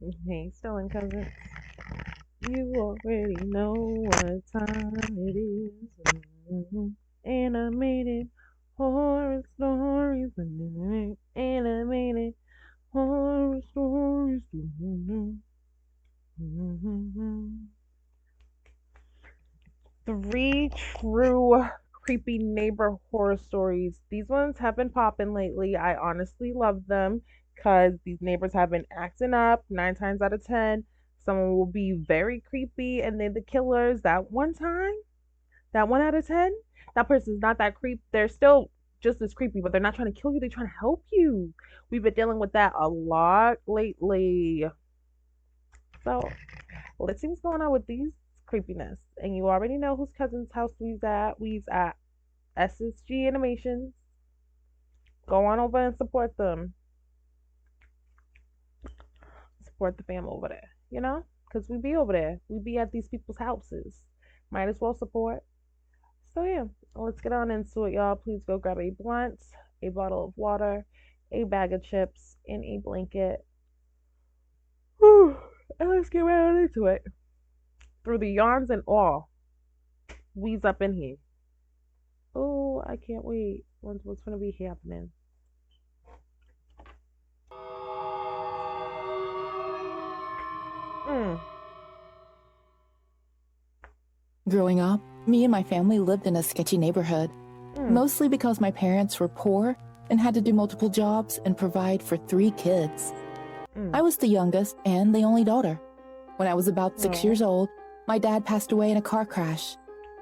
Hey, Stolen Cousins. You already know what time it is. Animated horror stories. Animated horror stories. Three true creepy neighbor horror stories. These ones have been popping lately. I honestly love them because these neighbors have been acting up 9 times out of 10. Someone will be very creepy and then the killers that one time, that 1 out of 10, that person's not that creep. They're still just as creepy, but they're not trying to kill you, they're trying to help you. We've been dealing with that a lot lately. So let's see what's going on with these creepiness. And you already know whose cousin's house we's at. We's at SSG Animations. Go on over and support them. Support the fam over there, you know? Because we be over there. We be at these people's houses. Might as well support. So, yeah, let's get on into it, y'all. Please go grab a blunt, a bottle of water, a bag of chips, and a blanket. Whew. And let's get right on into it. Through the yarns and all, we's up in here. Oh, I can't wait. What's gonna be happening? Mm, Growing up, me and my family lived in a sketchy neighborhood, mm, mostly because my parents were poor and had to do multiple jobs and provide for 3 kids. mm. I was the youngest and the only daughter. When I was about 6 years No, old, my dad passed away in a car crash.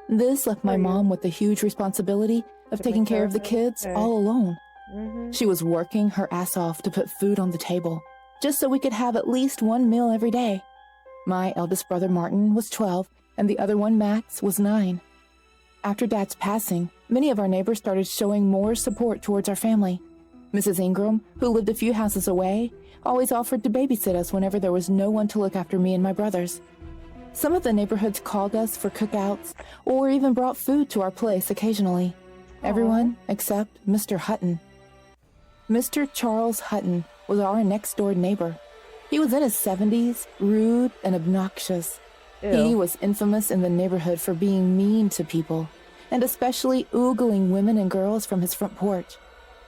This left my period. mom with the huge responsibility of To make taking sure care of the everything's kids okay. all alone. Mhm. She was working her ass off to put food on the table, just so we could have at least one meal every day. My eldest brother Martin was 12, and the other one, Max, was 9. After Dad's passing, many of our neighbors started showing more support towards our family. Mrs. Ingram, who lived a few houses away, always offered to babysit us whenever there was no one to look after me and my brothers. Some of the neighborhoods called us for cookouts or even brought food to our place occasionally. Aw. Everyone except Mr. Hutton. Mr. Charles Hutton was our next door neighbor. He was in his 70s, rude and obnoxious. He Ew. was infamous in the neighborhood for being mean to people, and especially oogling women and girls from his front porch.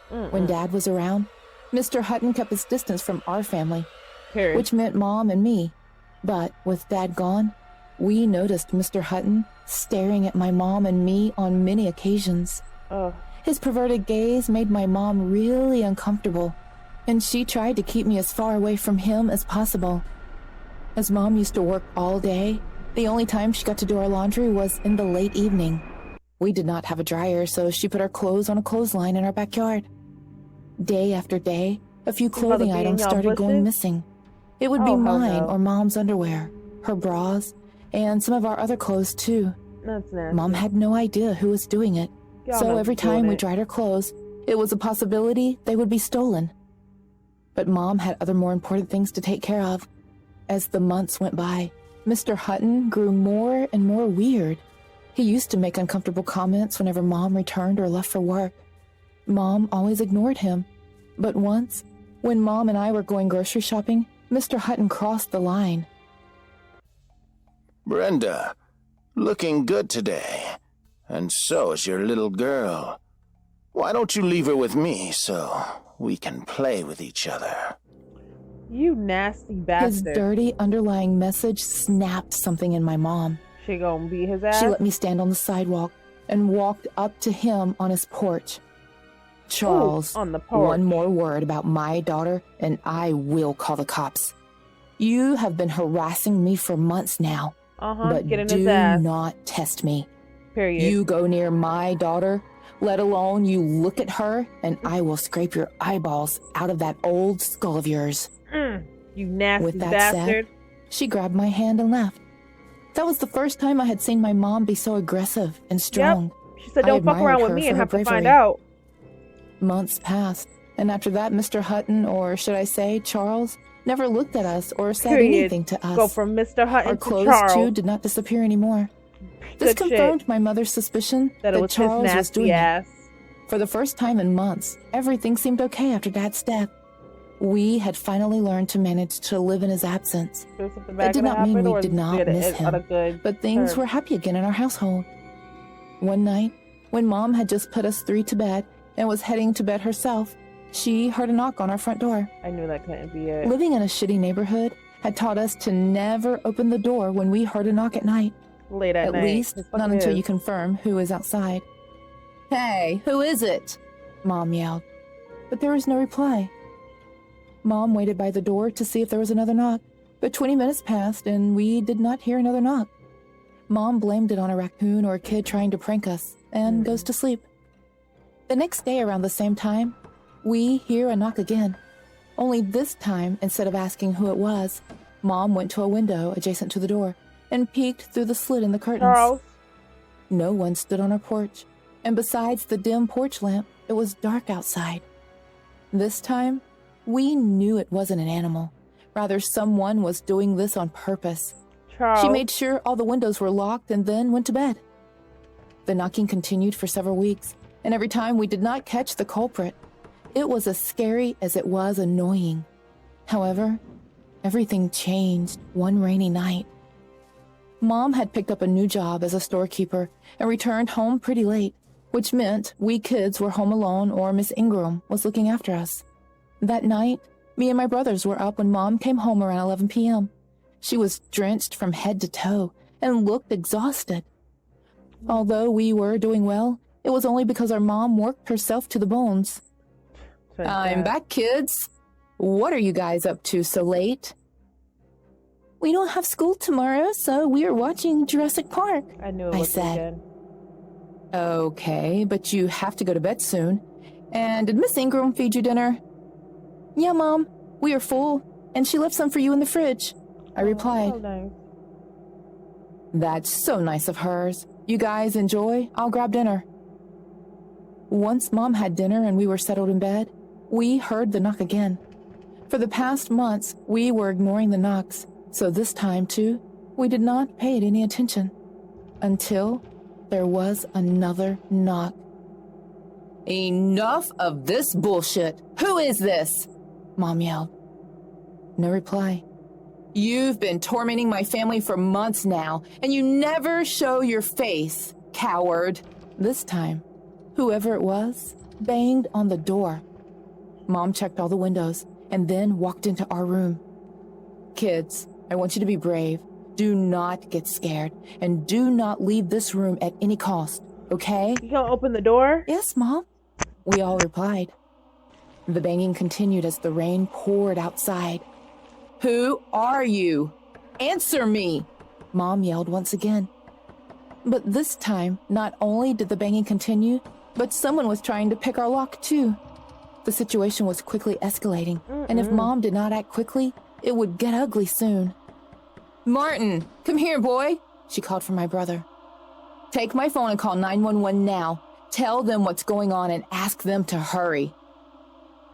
When Mm-mm. Dad was around, Mr. Hutton kept his distance from our family, Period. which meant Mom and me. But with Dad gone, we noticed Mr. Hutton staring at my mom and me on many occasions. Ugh. His perverted gaze made my mom really uncomfortable, and she tried to keep me as far away from him as possible. As Mom used to work all day, the only time she got to do our laundry was in the late evening. We did not have a dryer, so she put our clothes on a clothesline in our backyard. Day after day, a few You about to clothing be in items y'all started going bushes? missing. It would be Oh hell mine no. or Mom's underwear, her bras, and some of our other clothes too. That's Mom nasty. had no idea who was doing it, Y'all so know every who's doing time we it. dried our clothes, it was a possibility they would be stolen. But Mom had other more important things to take care of. As the months went by, Mr. Hutton grew more and more weird. He used to make uncomfortable comments whenever Mom returned or left for work. Mom always ignored him. But once, when Mom and I were going grocery shopping, Mr. Hutton crossed the line. Brenda, looking good today. And so is your little girl. Why don't you leave her with me so we can play with each other? You nasty His bastard. dirty underlying message snapped something in my mom. She gonna beat his She ass? let me stand on the sidewalk and walked up to him on his porch. Charles, Ooh, on the porch. one more word about my daughter and I will call the cops. You have been harassing me for months now, but Get in do his ass. not test me. Period. You go near my daughter, let alone you look at her, and I will scrape your eyeballs out of that old skull of yours. You nasty With that bastard. said, she grabbed my hand and left. That was the first time I had seen my mom be so aggressive and strong. She said, I "Don't fuck admired around with her me for and her have to find bravery. out." Months passed, and after that, Mr. Hutton, or should I say Charles, never looked at us or said Period. anything to us. Go from Mr. Hutton Our to clothes, Charles. too, did not disappear anymore. This Good confirmed shit. my mother's suspicion That it was his Charles was nasty doing it. ass. For the first time in months, everything seemed okay after Dad's death. We had finally learned to manage to live in his absence. Feel something It bad did gonna not mean happen, we or did not did miss it on a him, good but things term? were happy again in our household. One night, when Mom had just put us 3 to bed and was heading to bed herself, she heard a knock on our front door. I knew that couldn't be it. Living in a shitty neighborhood had taught us to never open the door when we heard a knock at night. Late at night. Least, It fucking not until is. you confirm who is outside. "Hey, who is it?" Mom yelled. But there was no reply. Mom waited by the door to see if there was another knock, but 20 minutes passed and we did not hear another knock. Mom blamed it on a raccoon or a kid trying to prank us and goes to sleep. The next day around the same time, we hear a knock again. Only this time, instead of asking who it was, Mom went to a window adjacent to the door and peeked through the slit in the curtains. Charles. No one stood on our porch, and besides the dim porch lamp, it was dark outside. This time, we knew it wasn't an animal. Rather, someone was doing this on purpose. Charles. She made sure all the windows were locked and then went to bed. The knocking continued for several weeks, and every time we did not catch the culprit. It was as scary as it was annoying. However, everything changed one rainy night. Mom had picked up a new job as a storekeeper and returned home pretty late, which meant we kids were home alone or Miss Ingram was looking after us. That night, me and my brothers were up when Mom came home around 11 p.m. She was drenched from head to toe and looked exhausted. Although we were doing well, it was only because our mom worked herself to the bones. "I'm back, kids. What are you guys up to so late?" "We don't have school tomorrow, so we are watching Jurassic Park," I knew it I was said. weekend. "Okay, but you have to go to bed soon. And did Miss Ingram feed you dinner?" "Yeah, Mom. We are full, and she left some for you in the fridge," I replied. Oh, nice. "That's so nice of hers. You guys enjoy? I'll grab dinner." Once Mom had dinner and we were settled in bed, we heard the knock again. For the past months, we were ignoring the knocks, so this time, too, we did not pay it any attention. Until there was another knock. "Enough of this bullshit! Who is this?" Mom yelled. No reply. "You've been tormenting my family for months now, and you never show your face, coward." This time, whoever it was banged on the door. Mom checked all the windows and then walked into our room. "Kids, I want you to be brave. Do not get scared, and do not leave this room at any cost, okay?" You gonna open the door? "Yes, Mom," we all replied. The banging continued as the rain poured outside. "Who are you? Answer me!" Mom yelled once again. But this time, not only did the banging continue, but someone was trying to pick our lock too. The situation was quickly escalating, and if Mom did not act quickly, it would get ugly soon. "Martin, come here, boy," she called for my brother. "Take my phone and call 911 now. Tell them what's going on and ask them to hurry."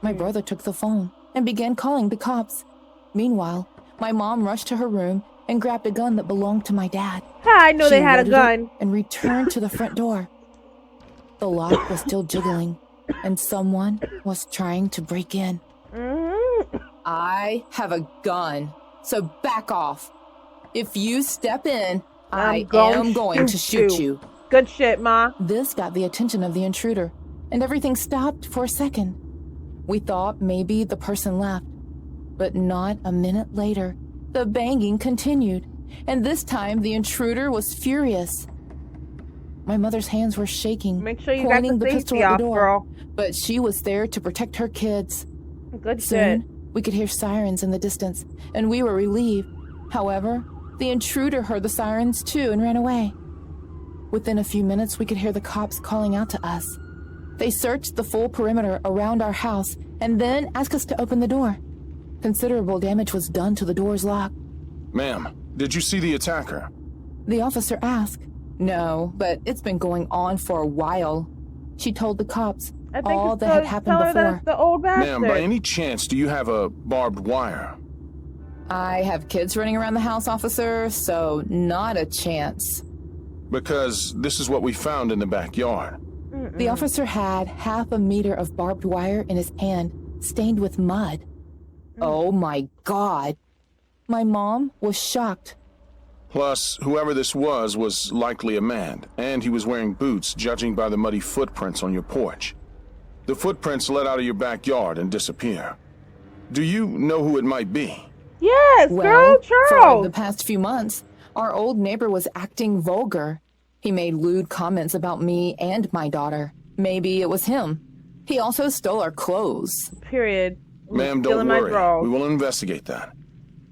My brother took the phone and began calling the cops. Meanwhile, my mom rushed to her room and grabbed a gun that belonged to my dad. Ha, I know She they had a loaded it gun. and returned to the front door. The lock was still jiggling, and someone was trying to break in. "I have a gun, so back off. If you step in, I am going to shoot you." Good shit, Ma. This got the attention of the intruder, and everything stopped for a second. We thought maybe the person left, but not a minute later, the banging continued, and this time the intruder was furious. My mother's hands were shaking, Make sure you got pointing the the pistol safety at off, the door, girl. but she was there to protect her kids. Good shit. Soon, we could hear sirens in the distance, and we were relieved. However, the intruder heard the sirens too and ran away. Within a few minutes, we could hear the cops calling out to us. They searched the full perimeter around our house and then asked us to open the door. Considerable damage was done to the door's lock. Ma'am, did you see the attacker? The officer asked. "No, but it's been going on for a while." She told the cops I think all it's that had the- happened tell her before. that's the old bastard. Ma'am, by any chance, do you have a barbed wire? "I have kids running around the house, officer, so not a chance." Because this is what we found in the backyard. The officer had half a meter of barbed wire in his hand, stained with mud. Oh my God. My mom was shocked. Plus, whoever this was likely a man, and he was wearing boots, judging by the muddy footprints on your porch. The footprints led out of your backyard and disappear. Do you know who it might be? Yes, girl, Well, for Charles. the past few months, our old neighbor was acting vulgar. He made lewd comments about me and my daughter. Maybe it was him. He also stole our clothes. Period. Ma'am, don't Stealing my worry. drawers. We will investigate that.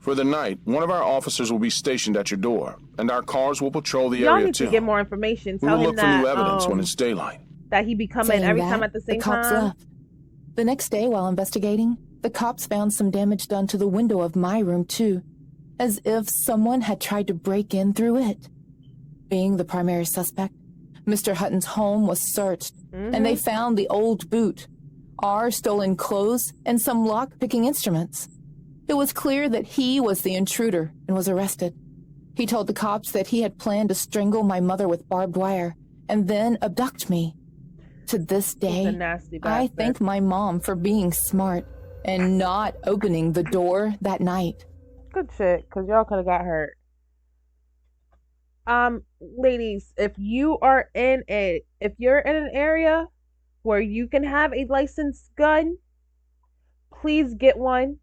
For the night, one of our officers will be stationed at your door, and our cars will patrol the Y'all area need too. to get more information. We Tell will him look for that new evidence when it's daylight. that he be coming Saying every that, time at the same the cops time. left. The next day, while investigating, the cops found some damage done to the window of my room, too, as if someone had tried to break in through it. Being the primary suspect, Mr. Hutton's home was searched, and they found the old boot, our stolen clothes, and some lock-picking instruments. It was clear that he was the intruder and was arrested. He told the cops that he had planned to strangle my mother with barbed wire and then abduct me. To this He's a day, nasty I bastard. thank my mom for being smart and not opening the door that night. Good shit, because y'all could have got hurt. Ladies, if you're in an area where you can have a licensed gun, please get one.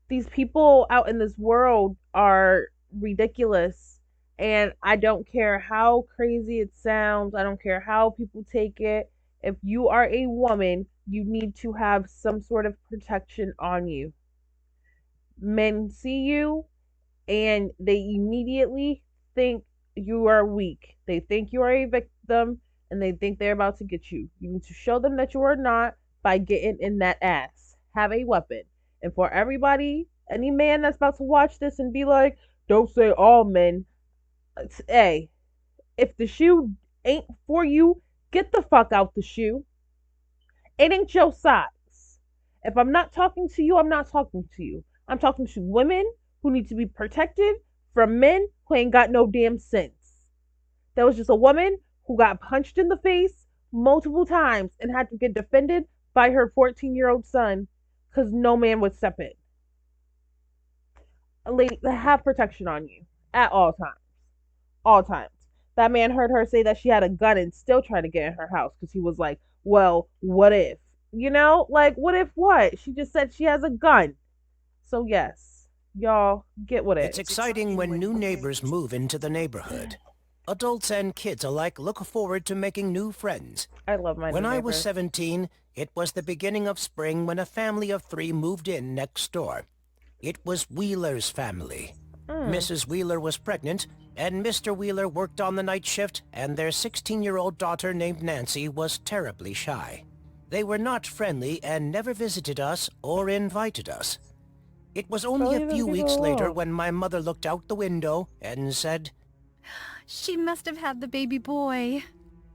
These people out in this world are ridiculous, and I don't care how crazy it sounds. I don't care how people take it. If you are a woman, you need to have some sort of protection on you. Men see you and they immediately think you are weak. They think you are a victim and they think they're about to get you. You need to show them that you are not by getting in that ass. Have a weapon. And for everybody, any man that's about to watch this and be like, don't say all men, hey, if the shoe ain't for you, get the fuck out the shoe. It ain't your size. If I'm not talking to you, I'm not talking to you. I'm talking to women who need to be protected from men who ain't got no damn sense. There was just a woman who got punched in the face multiple times and had to get defended by her 14-year-old son because no man would step in. A lady, have protection on you at all times. All times. That man heard her say that she had a gun and still tried to get in her house because he was like, well, what if? You know, like, what if what? She just said she has a gun. So, yes, y'all get with it. It's exciting when new neighbors move into the neighborhood. Adults and kids alike look forward to making new friends. I love my When I was neighbors. 17, it was the beginning of spring when a family of 3 moved in next door. It was Wheeler's family. Mrs. Wheeler was pregnant, and Mr. Wheeler worked on the night shift, and their 16-year-old daughter named Nancy was terribly shy. They were not friendly and never visited us or invited us. It was only Leave a them few people weeks later alone. when my mother looked out the window and said, She must have had the baby boy.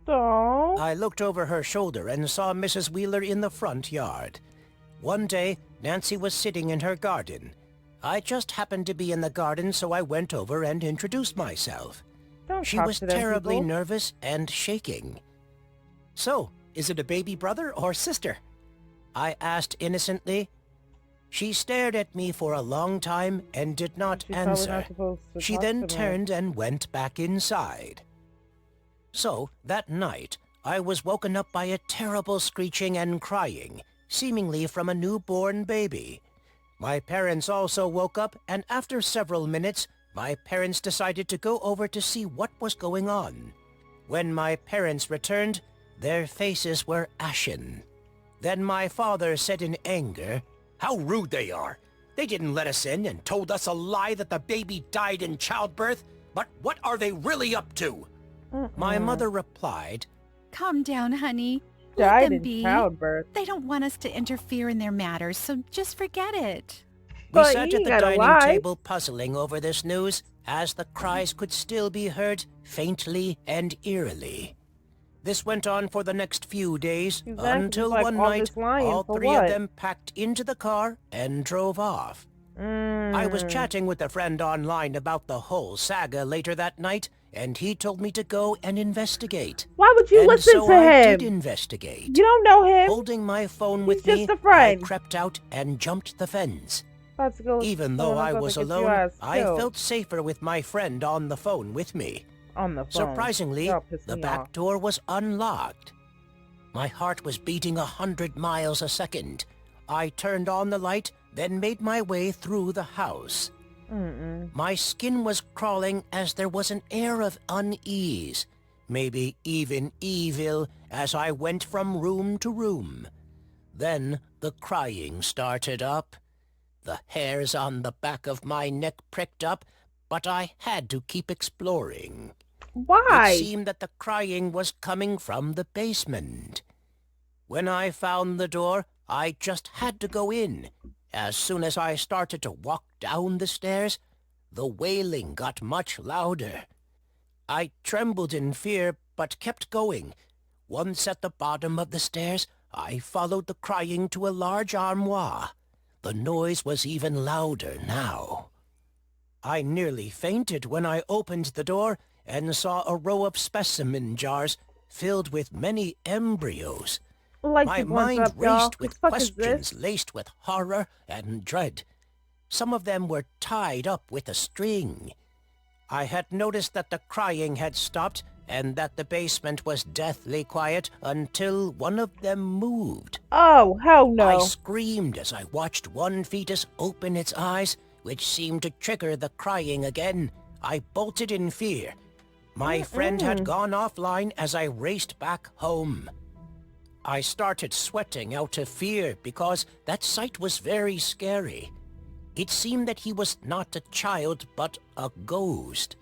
Aww. I looked over her shoulder and saw Mrs. Wheeler in the front yard. One day, Nancy was sitting in her garden. I just happened to be in the garden, so I went over and introduced myself. Don't She talk was to them terribly people. nervous and shaking. So, is it a baby brother or sister? I asked innocently. She stared at me for a long time and did not She's probably answer. not supposed to She talk then to me. turned and went back inside. So, that night, I was woken up by a terrible screeching and crying, seemingly from a newborn baby. My parents also woke up, and after several minutes, my parents decided to go over to see what was going on. When my parents returned, their faces were ashen. Then my father said in anger, How rude they are. They didn't let us in and told us a lie that the baby died in childbirth. But what are they really up to? My mother replied, Calm down, honey. Let Died them in be. childbirth. They don't want us to interfere in their matters, so just forget it. We But sat you at the gotta dining lie. table puzzling over this news, as the cries could still be heard faintly and eerily. This went on for the next few days, Exactly, until like one all night, this lying all for 3 what? of them packed into the car and drove off. I was chatting with a friend online about the whole saga later that night, and he told me to go and investigate. Why would you And listen so to I him? did investigate. You don't know him. Holding my phone He's with just me, a friend. I crept out and jumped the fence. About to go. Even though I was Get your alone, ass I killed felt safer with my friend on the phone with me. on the phone. Surprisingly, Y'all pissed the me back off. door was unlocked. My heart was beating 100 miles a second. I turned on the light, then made my way through the house. My skin was crawling as there was an air of unease, maybe even evil, as I went from room to room. Then the crying started up. The hairs on the back of my neck pricked up, but I had to keep exploring. Why? It seemed that the crying was coming from the basement. When I found the door, I just had to go in. As soon as I started to walk down the stairs, the wailing got much louder. I trembled in fear, but kept going. Once at the bottom of the stairs, I followed the crying to a large armoire. The noise was even louder now. I nearly fainted when I opened the door and saw a row of specimen jars filled with many embryos. Like My these ones mind up, y'all. raced with What the fuck is questions this? laced with horror and dread. Some of them were tied up with a string. I had noticed that the crying had stopped and that the basement was deathly quiet until one of them moved. Oh, hell no. I screamed as I watched one fetus open its eyes, which seemed to trigger the crying again. I bolted in fear. My friend had gone offline as I raced back home. I started sweating out of fear because that sight was very scary. It seemed that he was not a child, but a ghost.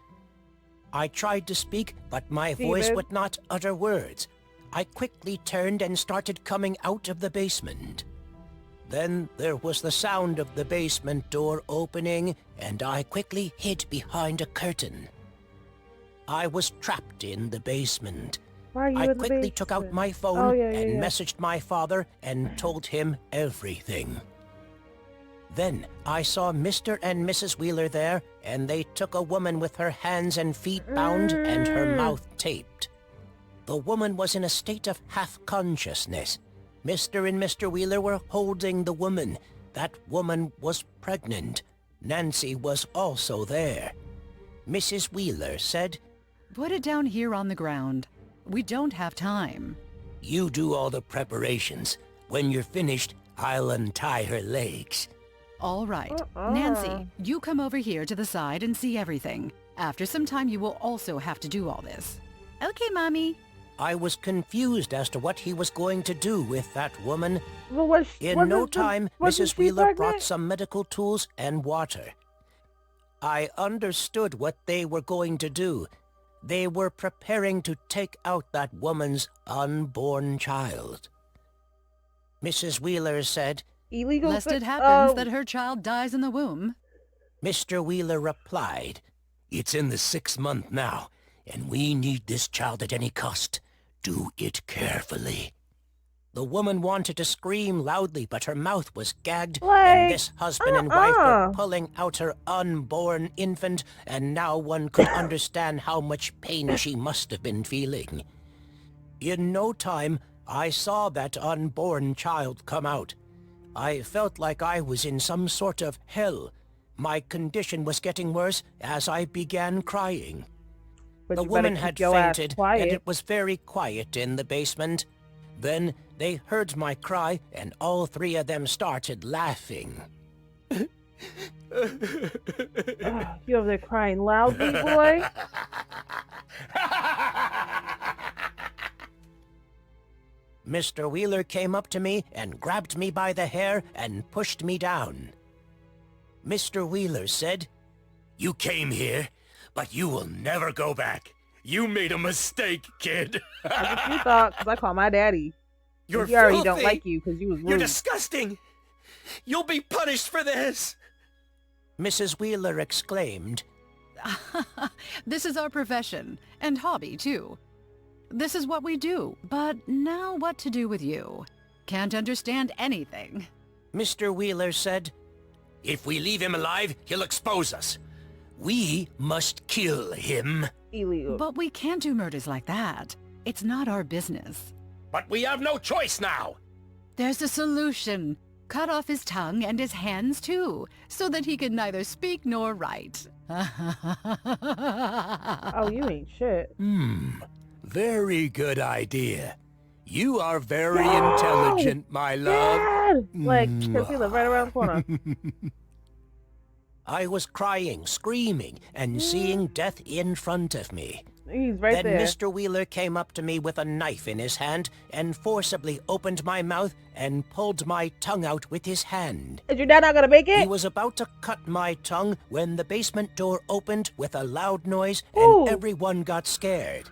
I tried to speak, but my voice David? would not utter words. I quickly turned and started coming out of the basement. Then there was the sound of the basement door opening, and I quickly hid behind a curtain. I was trapped in the basement. Why are you I in the quickly took out basement? my phone Oh, yeah, and yeah. messaged my father and told him everything. Then I saw Mr. and Mrs. Wheeler there, and they took a woman with her hands and feet bound and her mouth taped. The woman was in a state of half-consciousness. Mr. and Mr. Wheeler were holding the woman. That woman was pregnant. Nancy was also there. Mrs. Wheeler said, Put it down here on the ground. We don't have time. "You do all the preparations. When you're finished, I'll untie her legs." All right. Nancy, you come over here to the side and see everything. After some time, you will also have to do all this. Okay, Mommy. I was confused as to what he was going to do with that woman. Well, was, In no time, wasn't Mrs. she Wheeler brought pregnant? some medical tools and water. I understood what they were going to do. They were preparing to take out that woman's unborn child. Mrs. Wheeler said, Illegal. Lest fi- it happens oh, that her child dies in the womb. Mr. Wheeler replied, "It's in the 6th month now, and we need this child at any cost. Do it carefully." The woman wanted to scream loudly, but her mouth was gagged, and Like, this husband and wife were uh-uh. pulling out her unborn infant, and now one could understand how much pain she must have been feeling. In no time, I saw that unborn child come out. I felt like I was in some sort of hell. My condition was getting worse as I began crying. but The you better woman keep had your ass fainted, quiet. and it was very quiet in the basement. Then they heard my cry, and all three of them started laughing. You over there crying loudly, boy? Mr. Wheeler came up to me and grabbed me by the hair and pushed me down. Mr. Wheeler said, You came here, but you will never go back. You made a mistake, kid. That's what you thought, because I called my daddy. You're He already filthy. don't like you because you was You're rude. disgusting. You'll be punished for this. Mrs. Wheeler exclaimed, This is our profession, and hobby, too. This is what we do, but now what to do with you? Can't understand anything. Mr. Wheeler said, If we leave him alive, he'll expose us. We must kill him. Illegal. But we can't do murders like that. It's not our business. But we have no choice now. There's a solution. cut off his tongue and his hands too, so that he could neither speak nor write. Oh, you ain't shit. Very good idea. You are very Dad! intelligent, my love. Dad! Like, because he live right around the corner. I was crying, screaming, and seeing death in front of me. He's right Then there. Mr. Wheeler came up to me with a knife in his hand and forcibly opened my mouth and pulled my tongue out with his hand. Is your dad not gonna make He it? was about to cut my tongue when the basement door opened with a loud noise Ooh. and everyone got scared.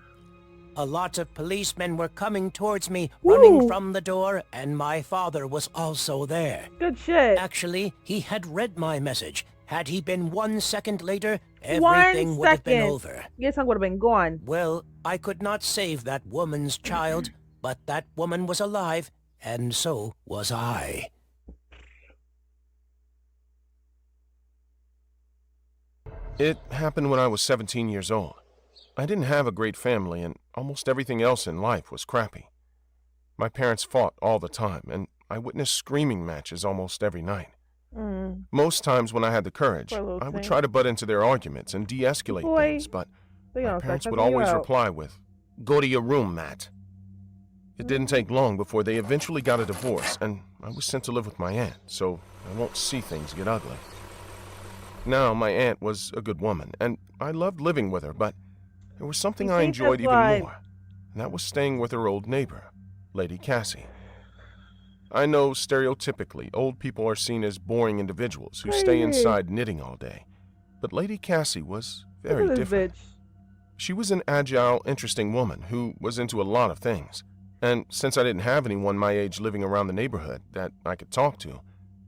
A lot of policemen were coming towards me, running Ooh. from the door, and my father was also there. Good shit. Actually, he had read my message. Had he been 1 second later, 1 everything would have been second. over. Your tongue would have been gone. Well, I could not save that woman's child, but that woman was alive, and so was I. It happened when I was 17 years old. I didn't have a great family, and almost everything else in life was crappy. My parents fought all the time, and I witnessed screaming matches almost every night. Most times when I had the courage, Poor little I would thing. tray to butt into their arguments and de-escalate Boy. things, but So, you my know, parents start would cussing you always out. reply with, "Go to your room, Matt." It didn't take long before they eventually got a divorce, and I was sent to live with my aunt, so I won't see things get ugly. Now, my aunt was a good woman, and I loved living with her, but there was something You I think enjoyed that's even why- more, and that was staying with her old neighbor, Lady Cassie. I know stereotypically old people are seen as boring individuals who stay Crazy. inside knitting all day, but Lady Cassie was very Look at this different. bitch. She was an agile, interesting woman who was into a lot of things. And since I didn't have anyone my age living around the neighborhood that I could talk to,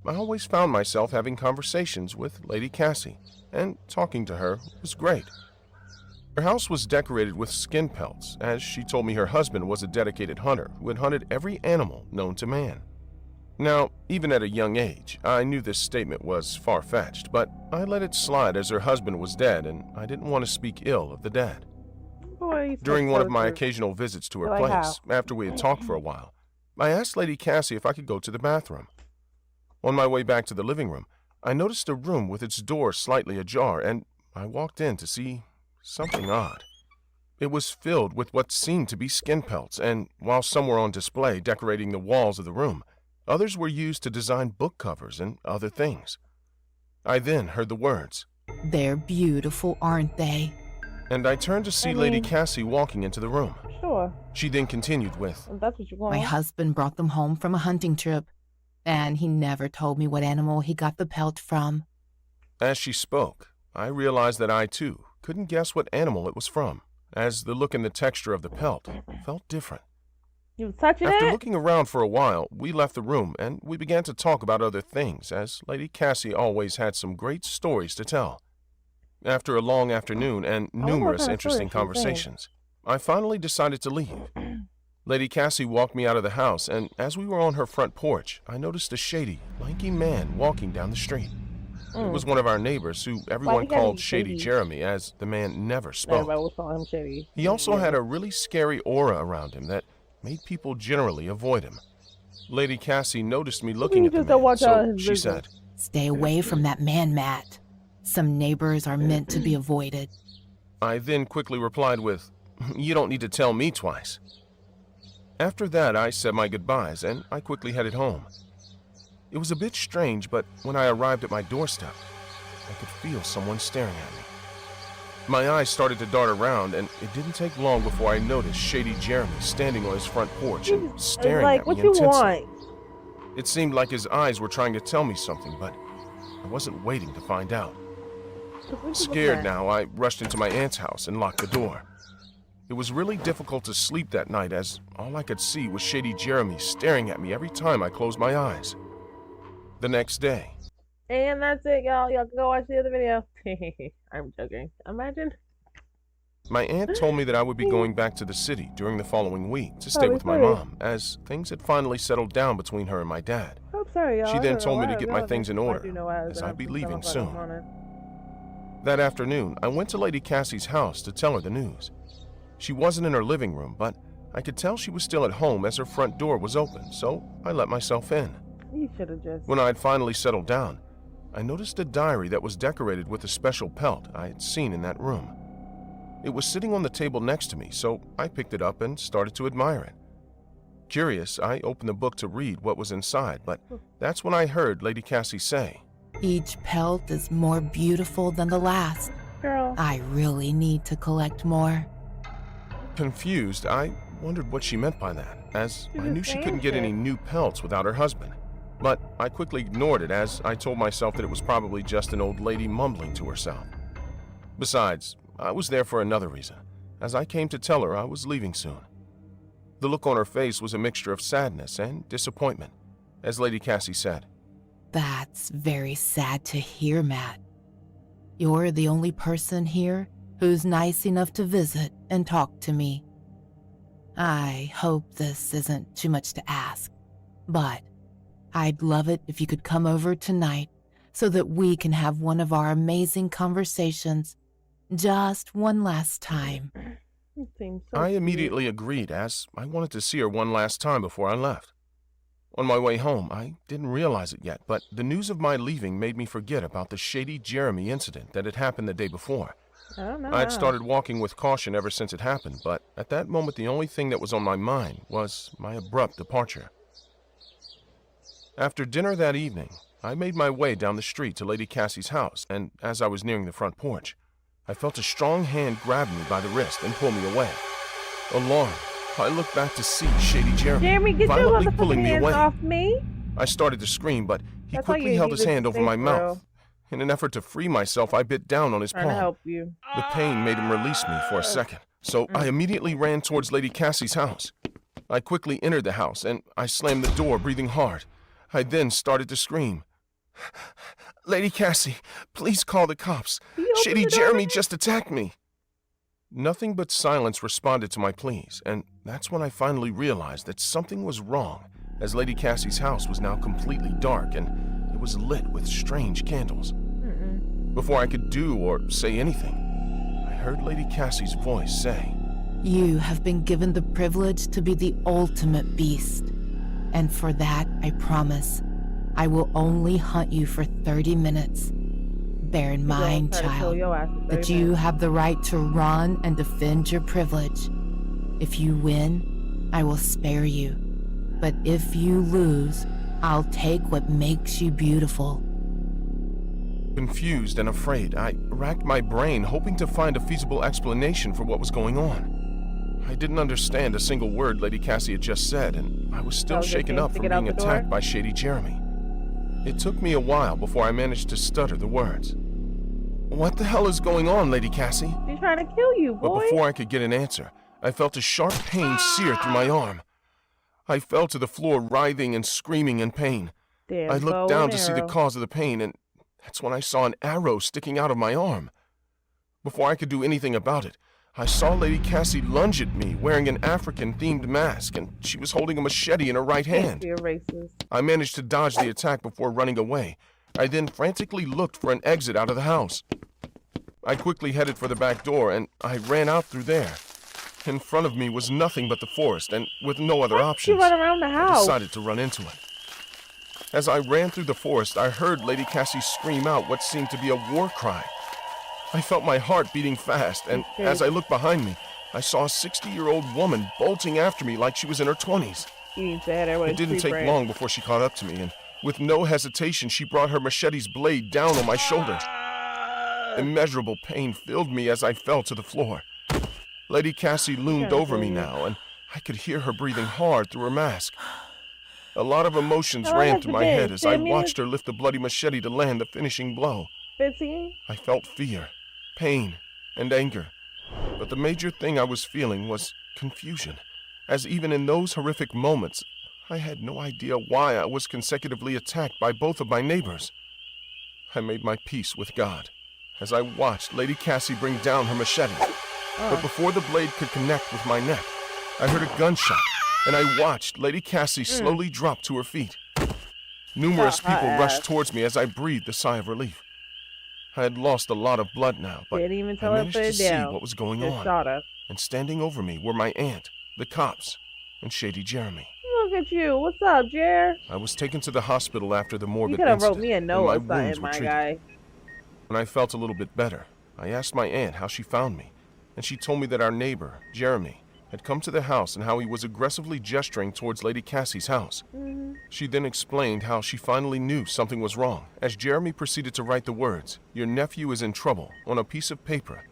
I always found myself having conversations with Lady Cassie, and talking to her was great. Her house was decorated with skin pelts, as she told me her husband was a dedicated hunter who had hunted every animal known to man. Now, even at a young age, I knew this statement was far-fetched, but I let it slide as her husband was dead and I didn't want to speak ill of the dead. Boy, he's so During one of my tortured. occasional visits to her Like how? place, after we had talked for a while, I asked Lady Cassie if I could go to the bathroom. On my way back to the living room, I noticed a room with its door slightly ajar, and I walked in to see something odd. It was filled with what seemed to be skin pelts, and while some were on display decorating the walls of the room, others were used to design book covers and other things. I then heard the words, They're beautiful, aren't they? and I turned to see I Lady mean- Cassie walking into the room. Sure. She then continued with, If that's what you want. My husband brought them home from a hunting trip, and he never told me what animal he got the pelt from. As she spoke, I realized that I, too, couldn't guess what animal it was from, as the look and the texture of the pelt felt different. You was touching After it? looking around for a while, we left the room and we began to talk about other things, as Lady Cassie always had some great stories to tell. After a long afternoon and wonder what numerous kind of interesting stories she was saying. conversations, I finally decided to leave. Lady Cassie walked me out of the house, and as we were on her front porch, I noticed a shady, lanky man walking down the street. It was one of our neighbors who everyone he gotta called be Shady shady? Jeremy, as the man never spoke. Everybody was calling him shady. He also had a really scary aura around him that made people generally avoid him. Lady Cassie noticed me looking you at the just don't man, watch out so his she business? said, Stay away from that man, Matt. Some neighbors are meant to be avoided. I then quickly replied with, "You don't need to tell me twice." After that, I said my goodbyes, and I quickly headed home. It was a bit strange, but when I arrived at my doorstep, I could feel someone staring at me. My eyes started to dart around, and it didn't take long before I noticed Shady Jeremy standing on his front porch and staring like, at what me you intensely. want? It seemed like his eyes were trying to tell me something, but I wasn't waiting to find out. What you Scared looking at? now, I rushed into my aunt's house and locked the door. It was really difficult to sleep that night, as all I could see was Shady Jeremy staring at me every time I closed my eyes. The next day, And that's it, y'all. Y'all can go watch the other video. I'm joking. Imagine. my aunt told me that I would be going back to the city during the following week to stay Oh, with my really? mom, as things had finally settled down between her and my dad. I'm sorry, y'all. She I then don't told know me to why get I my was things in like, order, you know, I was as gonna I'd be have to leaving stop by the soon. morning. That afternoon, I went to Lady Cassie's house to tell her the news. She wasn't in her living room, but I could tell she was still at home as her front door was open, so I let myself in. You should have just. When I had finally settled down, I noticed a diary that was decorated with a special pelt I had seen in that room. It was sitting on the table next to me, so I picked it up and started to admire it. Curious, I opened the book to read what was inside, but that's when I heard Lady Cassie say, Each pelt is more beautiful than the last. Girl. I really need to collect more. Confused, I wondered what she meant by that, as She I was knew she saying couldn't get shit. any new pelts without her husband. But I quickly ignored it as I told myself that it was probably just an old lady mumbling to herself. Besides, I was there for another reason, as I came to tell her I was leaving soon. The look on her face was a mixture of sadness and disappointment, as Lady Cassie said. That's very sad to hear, Matt. You're the only person here who's nice enough to visit and talk to me. I hope this isn't too much to ask, but I'd love it if you could come over tonight so that we can have one of our amazing conversations just one last time. It seems so I cute. immediately agreed, as I wanted to see her one last time before I left. On my way home, I didn't realize it yet, but the news of my leaving made me forget about the Shady Jeremy incident that had happened the day before. I don't know. I had started walking with caution ever since it happened, but at that moment the only thing that was on my mind was my abrupt departure. After dinner that evening, I made my way down the street to Lady Cassie's house, and as I was nearing the front porch, I felt a strong hand grab me by the wrist and pull me away. Alarmed, I looked back to see Shady Jeremy Jeremy, get your violently pulling motherfucking me hands away. off me. I started to scream, but he That's why quickly you held need his to hand over stay my for mouth. real. In an effort to free myself, I bit down on his Trying to palm. help you. The pain made him release me for a second, so I immediately ran towards Lady Cassie's house. I quickly entered the house, and I slammed the door, breathing hard. I then started to scream. Lady Cassie, please call the cops. You opened Shady the door Jeremy to me? just attacked me. Nothing but silence responded to my pleas, and that's when I finally realized that something was wrong, as Lady Cassie's house was now completely dark, and it was lit with strange candles. Before I could do or say anything, I heard Lady Cassie's voice say, You have been given the privilege to be the ultimate beast. And for that, I promise, I will only hunt you for 30 minutes. Bear in mind, Try to kill child, your ass in that 30 you minutes. have the right to run and defend your privilege. If you win, I will spare you. But if you lose, I'll take what makes you beautiful. Confused and afraid, I racked my brain hoping to find a feasible explanation for what was going on. I didn't understand a single word Lady Cassie had just said, and I was still That was your shaken chance up to from get out being the door? attacked by Shady Jeremy. It took me a while before I managed to stutter the words. What the hell is going on, Lady Cassie? She's trying to kill you, But boy. before I could get an answer, I felt a sharp pain sear through my arm. I fell to the floor, writhing and screaming in pain. Damn, I bow looked down and to see the arrow. cause of the pain, and that's when I saw an arrow sticking out of my arm. Before I could do anything about it, I saw Lady Cassie lunge at me wearing an African-themed mask, and she was holding a machete in her right hand. You're racist. I managed to dodge the attack before running away. I then frantically looked for an exit out of the house. I quickly headed for the back door, and I ran out through there. In front of me was nothing but the forest, and with no other She options, run around the I house. decided to run into it. As I ran through the forest, I heard Lady Cassie scream out what seemed to be a war cry. I felt my heart beating fast, and as I looked behind me, I saw a 60-year-old woman bolting after me like she was in her 20s. You need to hit her with It a didn't tree take branch. long before she caught up to me, and with no hesitation, she brought her machete's blade down on my shoulder. Immeasurable pain filled me as I fell to the floor. Lady Cassie loomed over me now, and I could hear her breathing hard through her mask. A lot of emotions How long ran has through it my been? head as I 10 minutes? watched her lift the bloody machete to land the finishing blow. 15? I felt fear, pain, and anger. But the major thing I was feeling was confusion, as even in those horrific moments, I had no idea why I was consecutively attacked by both of my neighbors. I made my peace with God as I watched Lady Cassie bring down her machete. But before the blade could connect with my neck, I heard a gunshot, and I watched Lady Cassie slowly drop to her feet. Numerous Shot her people ass. rushed towards me as I breathed a sigh of relief. I had lost a lot of blood now, but Didn't even I tell her to managed put to it see down. what was going Just on. shot her. And standing over me were my aunt, the cops, and Shady Jeremy. Look look at you. What's up, Jer? I was taken to the hospital after the You morbid could have wrote incident, me a and note my or wounds something, were my treated. guy. When I felt a little bit better, I asked my aunt how she found me, and she told me that our neighbor, Jeremy, had come to the house and how he was aggressively gesturing towards Lady Cassie's house. She then explained how she finally knew something was wrong, as Jeremy proceeded to write the words, "Your nephew is in trouble," on a piece of paper,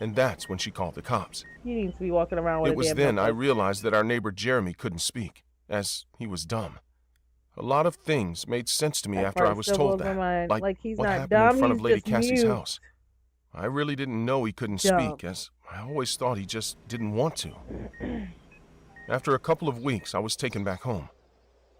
and that's when she called the cops. You need to be walking around with It a was damn then I notebook. realized that our neighbor Jeremy couldn't speak, as he was dumb. A lot of things made sense to me That after I part was still told blows my that, mind. Like, he's what not happened dumb, in front of he's Lady just Cassie's mute. house. I really didn't know he couldn't Dumb. speak, as I always thought he just didn't want to. After a couple of weeks, I was taken back home.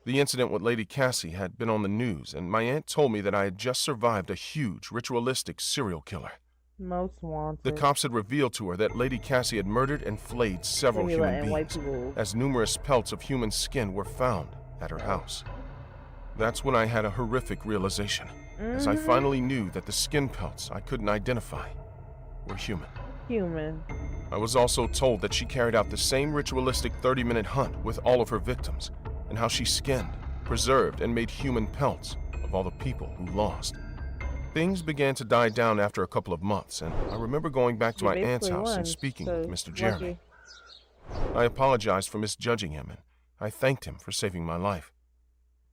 The incident with Lady Cassie had been on the news, and my aunt told me that I had just survived a huge, ritualistic serial killer. Most wanted. The cops had revealed to her that Lady Cassie had murdered and flayed several Maybe human letting white beings, people. as numerous pelts of human skin were found at her house. That's when I had a horrific realization, as I finally knew that the skin pelts I couldn't identify were human. Human. I was also told that she carried out the same ritualistic 30-minute hunt with all of her victims, and how she skinned, preserved, and made human pelts of all the people who lost. Things began to die down after a couple of months, and I remember going back to You my aunt's basically house won, and speaking so with Mr. Jeremy. lucky. I apologized for misjudging him, and I thanked him for saving my life.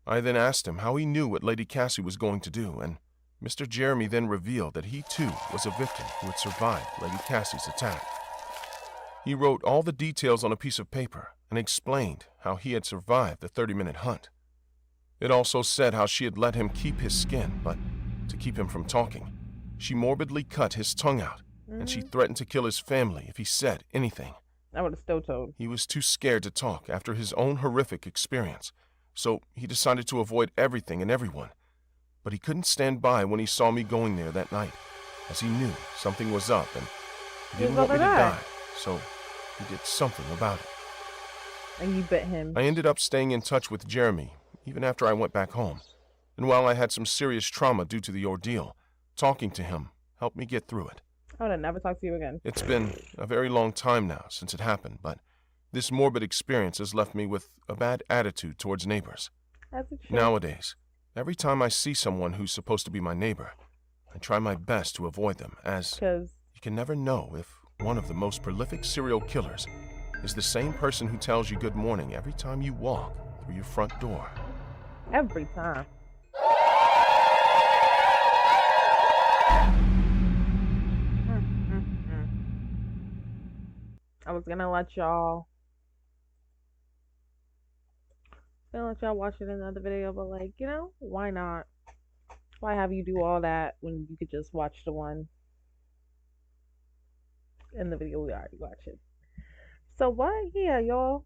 I then asked him how he knew what Lady Cassie was going to do, and Mr. Jeremy then revealed that he too was a victim who had survived Lady Cassie's attack. He wrote all the details on a piece of paper and explained how he had survived the 30-minute hunt. It also said how she had let him keep his skin, but to keep him from talking, she morbidly cut his tongue out, and she threatened to kill his family if he said anything. I would have still told. He was too scared to talk after his own horrific experience, so he decided to avoid everything and everyone. But he couldn't stand by when he saw me going there that night, as he knew something was up and he He was didn't want me to about to die. die, so he did something about it. And you bit him. I ended up staying in touch with Jeremy, even after I went back home. And while I had some serious trauma due to the ordeal, talking to him helped me get through it. I would have never talked to you again. It's been a very long time now since it happened, but this morbid experience has left me with a bad attitude towards neighbors. As it should. Nowadays, every time I see someone who's supposed to be my neighbor, I try my best to avoid them, as Because you can never know if one of the most prolific serial killers is the same person who tells you good morning every time you walk through your front door. every time. I was gonna let y'all watch it in another video, but like, you know, why not? Why have you do all that when you could just watch the one in the video we already watched it? So what? Yeah, y'all.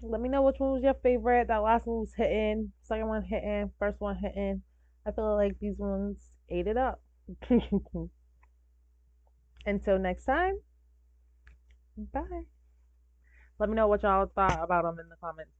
Let me know which one was your favorite. That last one was hitting. Second one hitting. First one hitting. I feel like these ones ate it up. Until next time. Bye. Let me know what y'all thought about them in the comments.